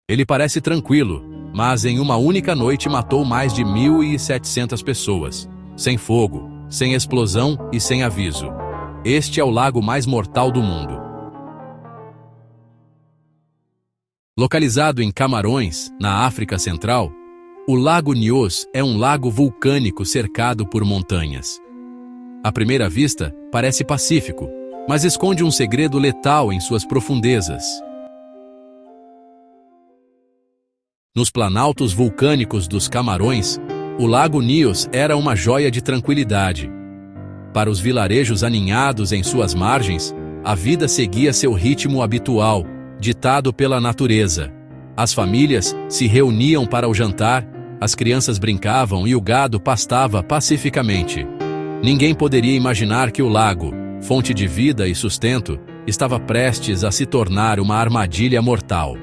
Ele parece tranquilo, mas em uma única noite matou mais de 1.700 pessoas, sem fogo, sem explosão e sem aviso. Este é o lago mais mortal do mundo. Localizado em Camarões, na África Central, o Lago Nyos é um lago vulcânico cercado por montanhas. À primeira vista, parece pacífico, mas esconde um segredo letal em suas profundezas. Nos planaltos vulcânicos dos Camarões, o Lago Nyos era uma joia de tranquilidade. Para os vilarejos aninhados em suas margens, a vida seguia seu ritmo habitual, ditado pela natureza. As famílias se reuniam para o jantar, as crianças brincavam e o gado pastava pacificamente. Ninguém poderia imaginar que o lago, fonte de vida e sustento, estava prestes a se tornar uma armadilha mortal.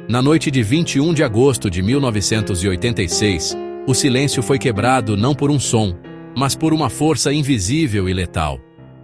Na noite de 21 de agosto de 1986, o silêncio foi quebrado não por um som, mas por uma força invisível e letal.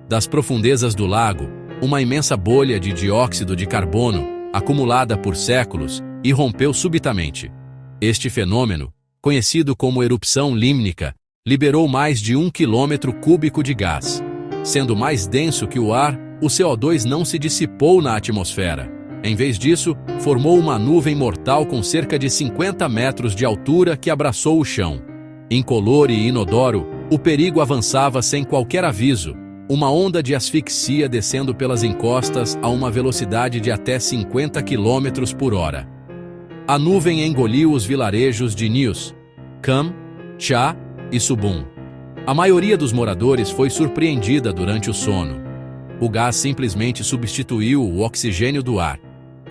Das profundezas do lago, uma imensa bolha de dióxido de carbono, acumulada por séculos, irrompeu subitamente. Este fenômeno, conhecido como erupção límnica, liberou mais de 1 quilômetro cúbico de gás. Sendo mais denso que o ar, o CO2 não se dissipou na atmosfera. Em vez disso, formou uma nuvem mortal com cerca de 50 metros de altura que abraçou o chão. Incolor e inodoro, o perigo avançava sem qualquer aviso, uma onda de asfixia descendo pelas encostas a uma velocidade de até 50 km por hora. A nuvem engoliu os vilarejos de Nyos, Cam, Cha e Subum. A maioria dos moradores foi surpreendida durante o sono. O gás simplesmente substituiu o oxigênio do ar,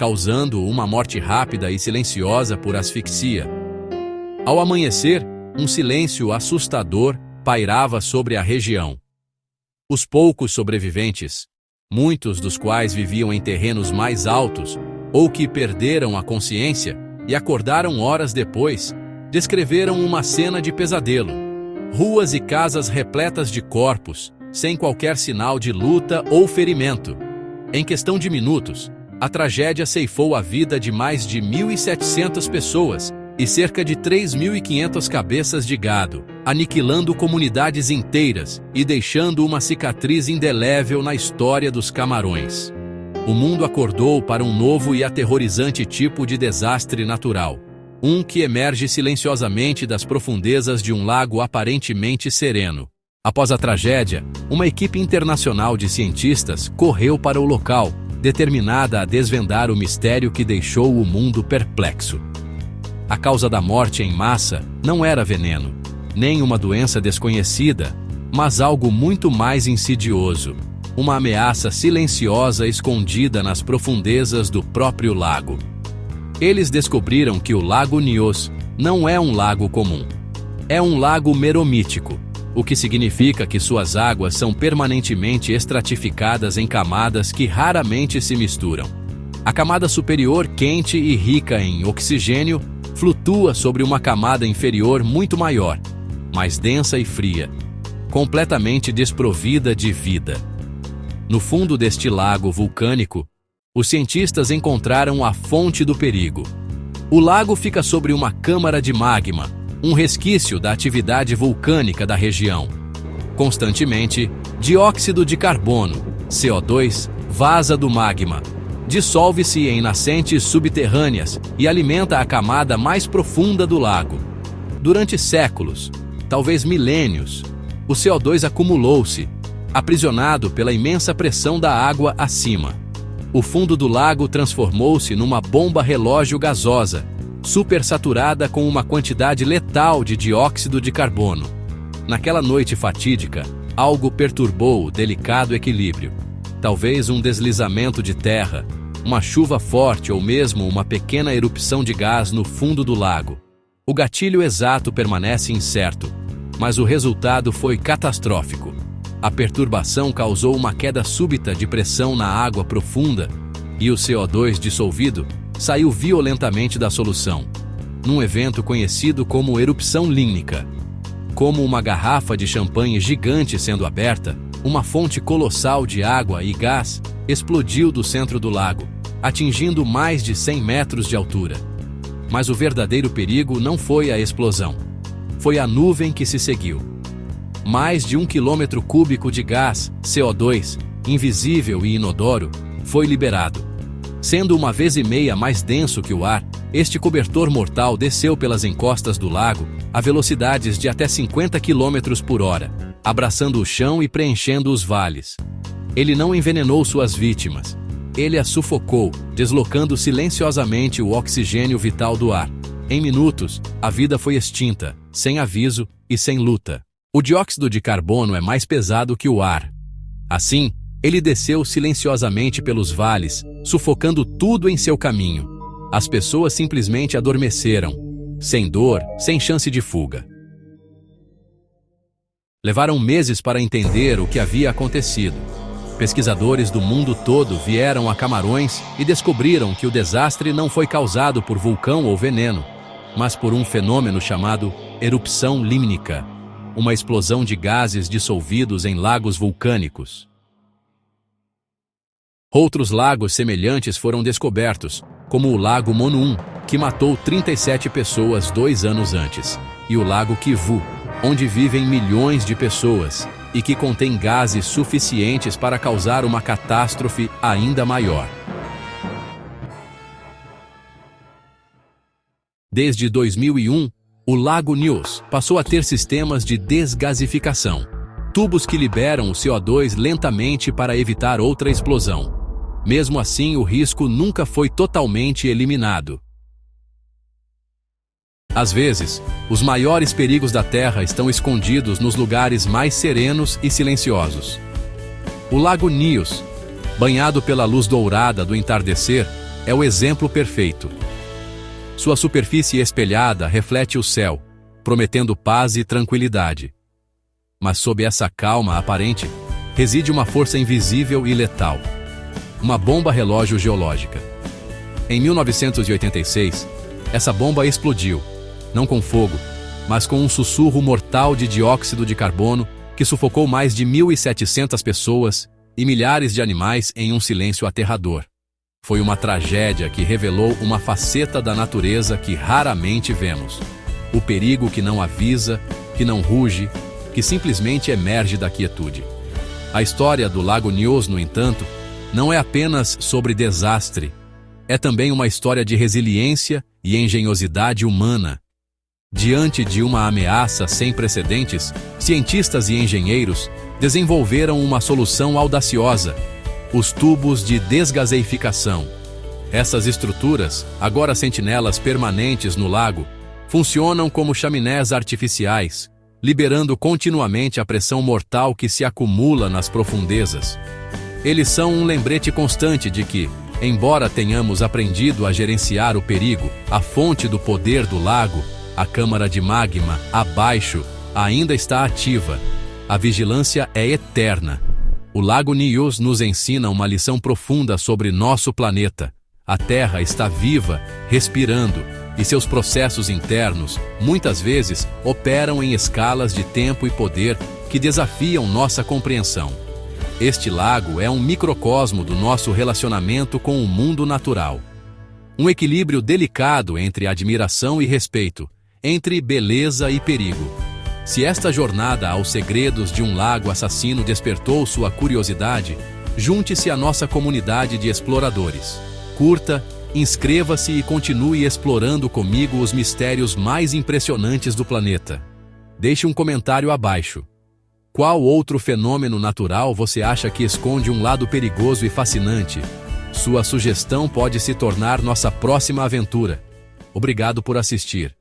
causando uma morte rápida e silenciosa por asfixia. Ao amanhecer, um silêncio assustador pairava sobre a região. Os poucos sobreviventes, muitos dos quais viviam em terrenos mais altos ou que perderam a consciência e acordaram horas depois, descreveram uma cena de pesadelo. Ruas e casas repletas de corpos, sem qualquer sinal de luta ou ferimento. Em questão de minutos, a tragédia ceifou a vida de mais de 1.700 pessoas e cerca de 3.500 cabeças de gado, aniquilando comunidades inteiras e deixando uma cicatriz indelével na história dos Camarões. O mundo acordou para um novo e aterrorizante tipo de desastre natural, um que emerge silenciosamente das profundezas de um lago aparentemente sereno. Após a tragédia, uma equipe internacional de cientistas correu para o local, determinada a desvendar o mistério que deixou o mundo perplexo. A causa da morte em massa não era veneno, nem uma doença desconhecida, mas algo muito mais insidioso, uma ameaça silenciosa escondida nas profundezas do próprio lago. Eles descobriram que o Lago Nyos não é um lago comum. É um lago meromítico, o que significa que suas águas são permanentemente estratificadas em camadas que raramente se misturam. A camada superior, quente e rica em oxigênio, flutua sobre uma camada inferior muito maior, mais densa e fria, completamente desprovida de vida. No fundo deste lago vulcânico, os cientistas encontraram a fonte do perigo. O lago fica sobre uma câmara de magma, um resquício da atividade vulcânica da região. Constantemente, dióxido de carbono, CO2, vaza do magma, dissolve-se em nascentes subterrâneas e alimenta a camada mais profunda do lago. Durante séculos, talvez milênios, o CO2 acumulou-se, aprisionado pela imensa pressão da água acima. O fundo do lago transformou-se numa bomba relógio gasosa, supersaturada com uma quantidade letal de dióxido de carbono. Naquela noite fatídica, algo perturbou o delicado equilíbrio. Talvez um deslizamento de terra, uma chuva forte ou mesmo uma pequena erupção de gás no fundo do lago. O gatilho exato permanece incerto, mas o resultado foi catastrófico. A perturbação causou uma queda súbita de pressão na água profunda e o CO2 dissolvido saiu violentamente da solução, num evento conhecido como erupção límnica. Como uma garrafa de champanhe gigante sendo aberta, uma fonte colossal de água e gás explodiu do centro do lago, atingindo mais de 100 metros de altura. Mas o verdadeiro perigo não foi a explosão. Foi a nuvem que se seguiu. Mais de 1 quilômetro cúbico de gás, CO2, invisível e inodoro, foi liberado. Sendo 1,5 vezes mais denso que o ar, este cobertor mortal desceu pelas encostas do lago a velocidades de até 50 km por hora, abraçando o chão e preenchendo os vales. Ele não envenenou suas vítimas. Ele as sufocou, deslocando silenciosamente o oxigênio vital do ar. Em minutos, a vida foi extinta, sem aviso e sem luta. O dióxido de carbono é mais pesado que o ar. Assim, ele desceu silenciosamente pelos vales, sufocando tudo em seu caminho. As pessoas simplesmente adormeceram, sem dor, sem chance de fuga. Levaram meses para entender o que havia acontecido. Pesquisadores do mundo todo vieram a Camarões e descobriram que o desastre não foi causado por vulcão ou veneno, mas por um fenômeno chamado erupção límnica, uma explosão de gases dissolvidos em lagos vulcânicos. Outros lagos semelhantes foram descobertos, como o Lago Monum, que matou 37 pessoas 2 anos antes, e o Lago Kivu, onde vivem milhões de pessoas, e que contém gases suficientes para causar uma catástrofe ainda maior. Desde 2001, o Lago Nyos passou a ter sistemas de desgasificação, tubos que liberam o CO2 lentamente para evitar outra explosão. Mesmo assim, o risco nunca foi totalmente eliminado. Às vezes, os maiores perigos da Terra estão escondidos nos lugares mais serenos e silenciosos. O Lago Nyos, banhado pela luz dourada do entardecer, é o exemplo perfeito. Sua superfície espelhada reflete o céu, prometendo paz e tranquilidade. Mas sob essa calma aparente, reside uma força invisível e letal. Uma bomba relógio geológica. Em 1986, essa bomba explodiu, não com fogo, mas com um sussurro mortal de dióxido de carbono que sufocou mais de 1.700 pessoas e milhares de animais em um silêncio aterrador. Foi uma tragédia que revelou uma faceta da natureza que raramente vemos. O perigo que não avisa, que não ruge, que simplesmente emerge da quietude. A história do Lago Nyos, no entanto, não é apenas sobre desastre. É também uma história de resiliência e engenhosidade humana. Diante de uma ameaça sem precedentes, cientistas e engenheiros desenvolveram uma solução audaciosa: os tubos de desgaseificação. Essas estruturas, agora sentinelas permanentes no lago, funcionam como chaminés artificiais, liberando continuamente a pressão mortal que se acumula nas profundezas. Eles são um lembrete constante de que, embora tenhamos aprendido a gerenciar o perigo, a fonte do poder do lago, a câmara de magma, abaixo, ainda está ativa. A vigilância é eterna. O Lago Nyos nos ensina uma lição profunda sobre nosso planeta. A Terra está viva, respirando, e seus processos internos, muitas vezes, operam em escalas de tempo e poder que desafiam nossa compreensão. Este lago é um microcosmo do nosso relacionamento com o mundo natural. Um equilíbrio delicado entre admiração e respeito, entre beleza e perigo. Se esta jornada aos segredos de um lago assassino despertou sua curiosidade, junte-se à nossa comunidade de exploradores. Curta, inscreva-se e continue explorando comigo os mistérios mais impressionantes do planeta. Deixe um comentário abaixo. Qual outro fenômeno natural você acha que esconde um lado perigoso e fascinante? Sua sugestão pode se tornar nossa próxima aventura. Obrigado por assistir.